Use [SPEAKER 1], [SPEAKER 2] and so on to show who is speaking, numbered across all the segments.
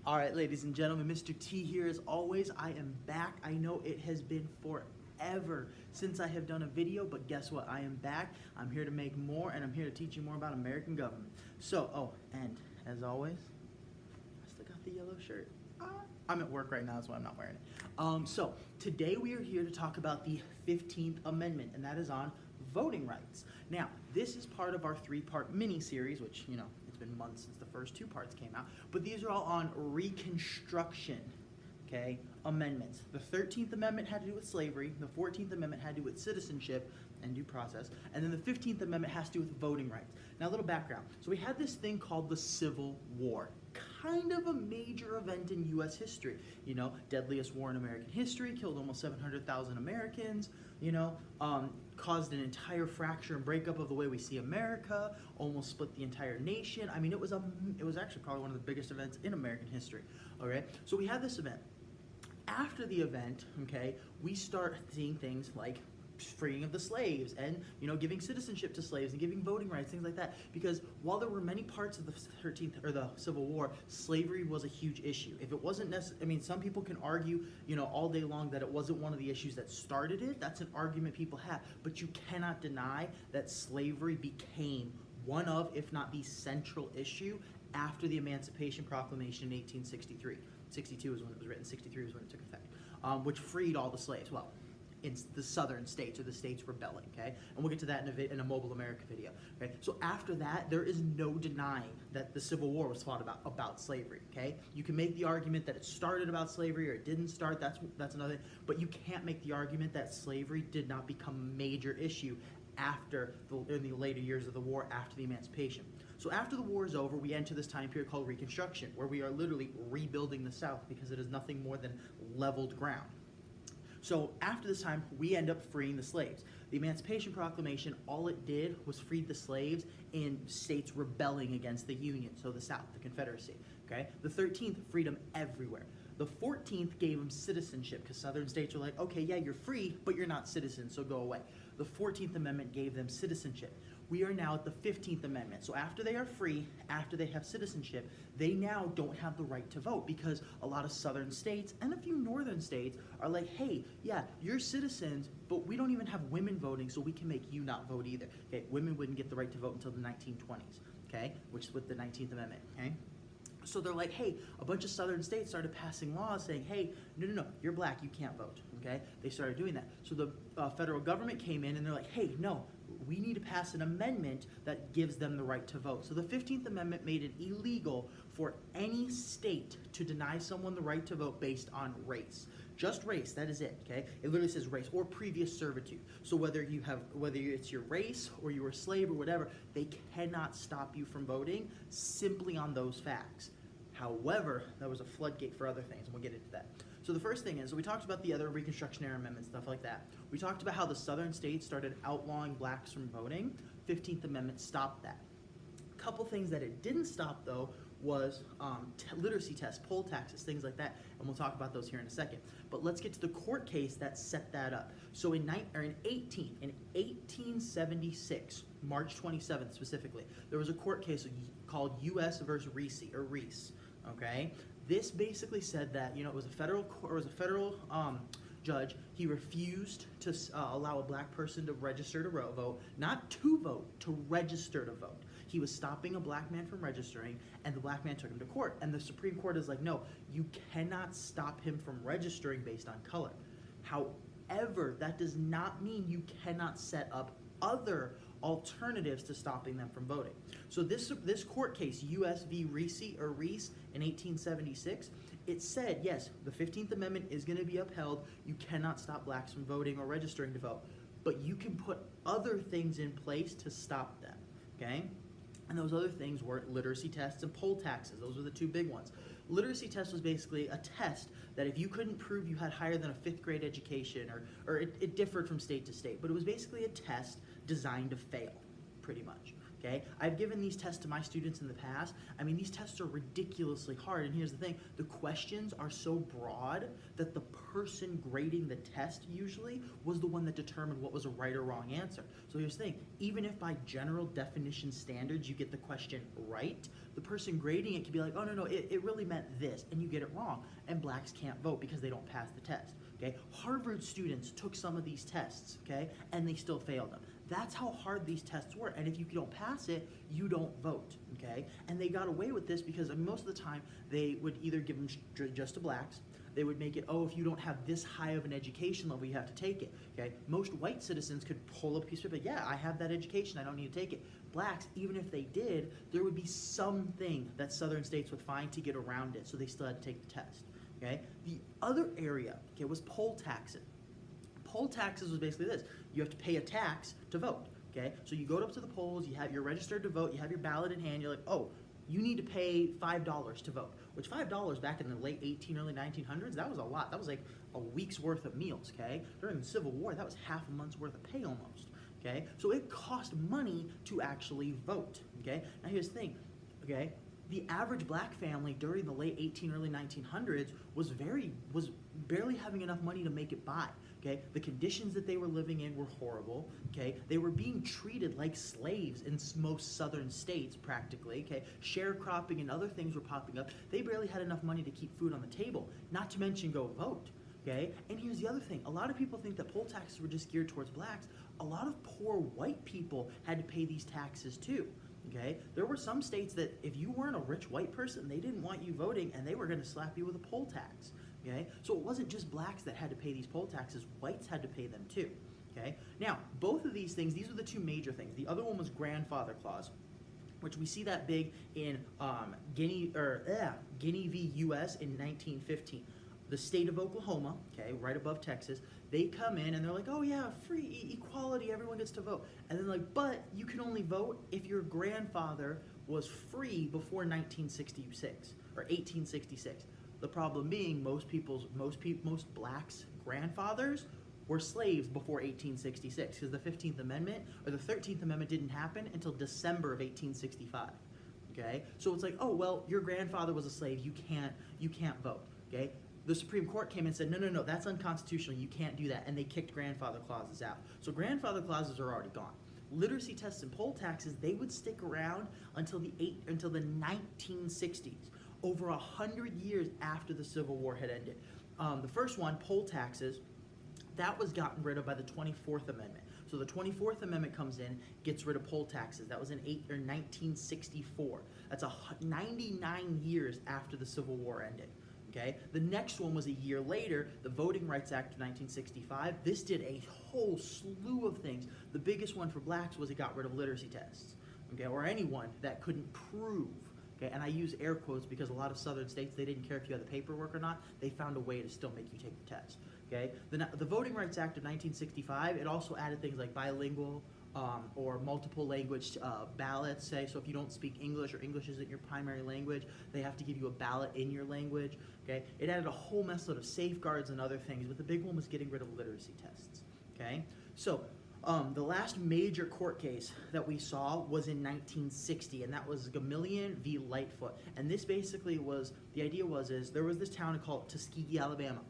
[SPEAKER 1] All right, ladies and gentlemen, Mr. T here as always. I am back. I know it has been forever since I have done a video, but guess what? I am back. I'm here to make more, and I'm here to teach you more about American government. And as always, I still got the yellow shirt. I'm at work right now, that's why I'm not wearing it. Today we are here to talk about the 15th Amendment, and that is on voting rights. Now, this is part of our three-part mini-series, which, it's been months since the first two parts came out, but these are all on Reconstruction, okay, amendments. The 13th Amendment had to do with slavery, the 14th Amendment had to do with citizenship and due process, and then the 15th Amendment has to do with voting rights. Now, a little background. So we had this thing called the Civil War. Kind of a major event in U.S. history. Deadliest war in American history, killed almost 700,000 Americans, caused an entire fracture and breakup of the way we see America, almost split the entire nation. I mean, it was actually probably one of the biggest events in American history, okay? So we had this event. After the event, okay, we start seeing things like freeing of the slaves and giving citizenship to slaves and giving voting rights, things like that, because while there were many parts of the 13th or the Civil War, slavery was a huge issue. If it wasn't necessary, some people can argue all day long that it wasn't one of the issues that started it. That's an argument people have, but you cannot deny that slavery became one of, if not the central issue after the Emancipation Proclamation in 1863. 62 is when it was written, 63 was when it took effect, which freed all the slaves. Well, in the southern states, or the states rebelling, okay? And we'll get to that in a Mobile America video, okay? So after that, there is no denying that the Civil War was fought about slavery, okay? You can make the argument that it started about slavery or it didn't start, that's another thing, but you can't make the argument that slavery did not become a major issue in the later years of the war after the emancipation. So after the war is over, we enter this time period called Reconstruction, where we are literally rebuilding the South because it is nothing more than leveled ground. So after this time, we end up freeing the slaves. The Emancipation Proclamation, all it did was free the slaves in states rebelling against the Union, so the South, the Confederacy, okay? The 13th, freedom everywhere. The 14th gave them citizenship, because southern states were like, okay, yeah, you're free, but you're not citizens, so go away. The 14th Amendment gave them citizenship. We are now at the 15th Amendment. So after they are free, after they have citizenship, they now don't have the right to vote, because a lot of southern states and a few northern states are like, hey, yeah, you're citizens, but we don't even have women voting, so we can make you not vote either. Okay, women wouldn't get the right to vote until the 1920s, okay, which is with the 19th Amendment, okay? So they're like, hey, a bunch of southern states started passing laws saying, hey, no, you're black, you can't vote, okay? They started doing that. So the federal government came in and they're like, hey, no, we need to pass an amendment that gives them the right to vote. So the 15th Amendment made it illegal for any state to deny someone the right to vote based on race. Just race, that is it, okay? It literally says race or previous servitude. So whether it's your race or you were a slave or whatever, they cannot stop you from voting simply on those facts. However, that was a floodgate for other things, and we'll get into that. So the first thing is, so we talked about the other Reconstruction era amendments, stuff like that. We talked about how the southern states started outlawing blacks from voting. 15th Amendment stopped that. A couple things that it didn't stop, though, was literacy tests, poll taxes, things like that, and we'll talk about those here in a second. But let's get to the court case that set that up. So in 1876, March 27th specifically, there was a court case called U.S. versus Reese, okay? This basically said that, it was a federal judge. He refused to allow a black person to register to vote, not to vote, to register to vote. He was stopping a black man from registering, and the black man took him to court. And the Supreme Court is like, no, you cannot stop him from registering based on color. However, that does not mean you cannot set up other alternatives to stopping them from voting. So this court case, U.S. v. Reese in 1876, it said, yes, the 15th Amendment is going to be upheld. You cannot stop blacks from voting or registering to vote, but you can put other things in place to stop them, okay? And those other things were literacy tests and poll taxes. Those were the two big ones. Literacy test was basically a test that if you couldn't prove you had higher than a 5th grade education, or it differed from state to state, but it was basically a test designed to fail, pretty much, Okay, I've given these tests to my students in the past. I mean, these tests are ridiculously hard, and here's the thing, the questions are so broad that the person grading the test usually was the one that determined what was a right or wrong answer. So here's the thing, even if by general definition standards you get the question right, the person grading it can be like, oh no, it really meant this, and you get it wrong, and blacks can't vote because they don't pass the test. Okay, Harvard students took some of these tests, okay, and they still failed them. That's how hard these tests were, and if you don't pass it, you don't vote, okay? And they got away with this because most of the time they would either give them just to blacks, they would make it, oh, if you don't have this high of an education level, you have to take it, okay? Most white citizens could pull up a piece of paper, yeah, I have that education, I don't need to take it. Blacks, even if they did, there would be something that southern states would find to get around it, so they still had to take the test, okay? The other area, okay, was poll taxes. Poll taxes was basically this. You have to pay a tax to vote, okay? So you go up to the polls, you're registered to vote, you have your ballot in hand, you're like, oh, you need to pay $5 to vote, which $5 back in the late early 1900s, that was a lot. That was like a week's worth of meals, okay? During the Civil War, that was half a month's worth of pay almost, okay? So it cost money to actually vote, okay? Now here's the thing, okay? The average black family during the late early 1900s was barely having enough money to make it by. Okay, the conditions that they were living in were horrible. Okay, they were being treated like slaves in most southern states practically. Okay, sharecropping and other things were popping up. They barely had enough money to keep food on the table, not to mention go vote. Okay, and here's the other thing. A lot of people think that poll taxes were just geared towards blacks. A lot of poor white people had to pay these taxes too. Okay, there were some states that if you weren't a rich white person, they didn't want you voting and they were going to slap you with a poll tax. Okay, so it wasn't just blacks that had to pay these poll taxes, whites had to pay them too. Okay, now both of these things, these are the two major things. The other one was grandfather clause, which we see that big in Guinea v. U.S. in 1915. The state of Oklahoma, okay, right above Texas, they come in and they're like, oh yeah, free equality, everyone gets to vote. And then like, but you can only vote if your grandfather was free before 1966 or 1866. The problem being most blacks' grandfathers were slaves before 1866 because the 15th Amendment or the 13th Amendment didn't happen until December of 1865. Okay, so it's like, oh well, your grandfather was a slave, you can't vote. Okay, the Supreme Court came and said, no, that's unconstitutional, you can't do that, and they kicked grandfather clauses out. So grandfather clauses are already gone. Literacy tests and poll taxes, they would stick around until the 1960s. Over 100 years after the Civil War had ended. The first one, poll taxes, that was gotten rid of by the 24th Amendment. So the 24th Amendment comes in, gets rid of poll taxes. That was in 1964. That's 99 years after the Civil War ended. Okay? The next one was a year later, the Voting Rights Act of 1965. This did a whole slew of things. The biggest one for blacks was it got rid of literacy tests, okay, or anyone that couldn't prove. Okay, and I use air quotes because a lot of southern states, they didn't care if you had the paperwork or not. They found a way to still make you take the test. Okay, the Voting Rights Act of 1965, it also added things like bilingual or multiple language ballots. Say, so if you don't speak English or English isn't your primary language, they have to give you a ballot in your language. Okay, it added a whole mess of safeguards and other things, but the big one was getting rid of literacy tests. Okay, so the last major court case that we saw was in 1960, and that was Gamillion v. Lightfoot. And this basically was, the idea was, there was this town called Tuskegee, Alabama.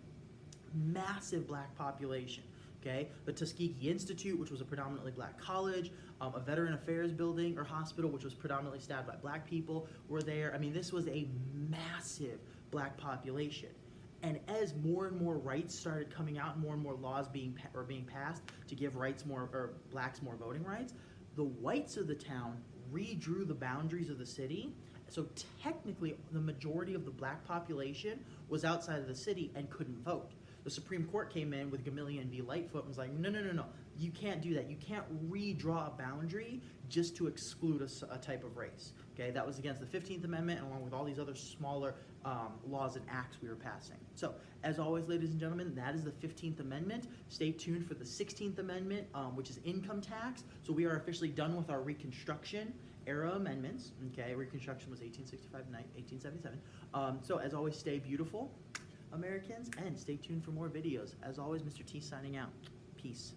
[SPEAKER 1] Massive black population, okay? The Tuskegee Institute, which was a predominantly black college, a veteran affairs building or hospital, which was predominantly staffed by black people, were there. I mean, this was a massive black population. And as more and more rights started coming out, more and more laws being passed to give blacks more voting rights, the whites of the town redrew the boundaries of the city. So technically, the majority of the black population was outside of the city and couldn't vote. The Supreme Court came in with Gamillion v. Lightfoot and was like, no, you can't do that. You can't redraw a boundary just to exclude a type of race. Okay, that was against the 15th Amendment along with all these other smaller laws and acts we were passing. So, as always, ladies and gentlemen, that is the 15th Amendment. Stay tuned for the 16th Amendment, which is income tax. So we are officially done with our Reconstruction era amendments. Okay, Reconstruction was 1865 to 1877. So, as always, stay beautiful, Americans, and stay tuned for more videos. As always, Mr. T signing out. Peace.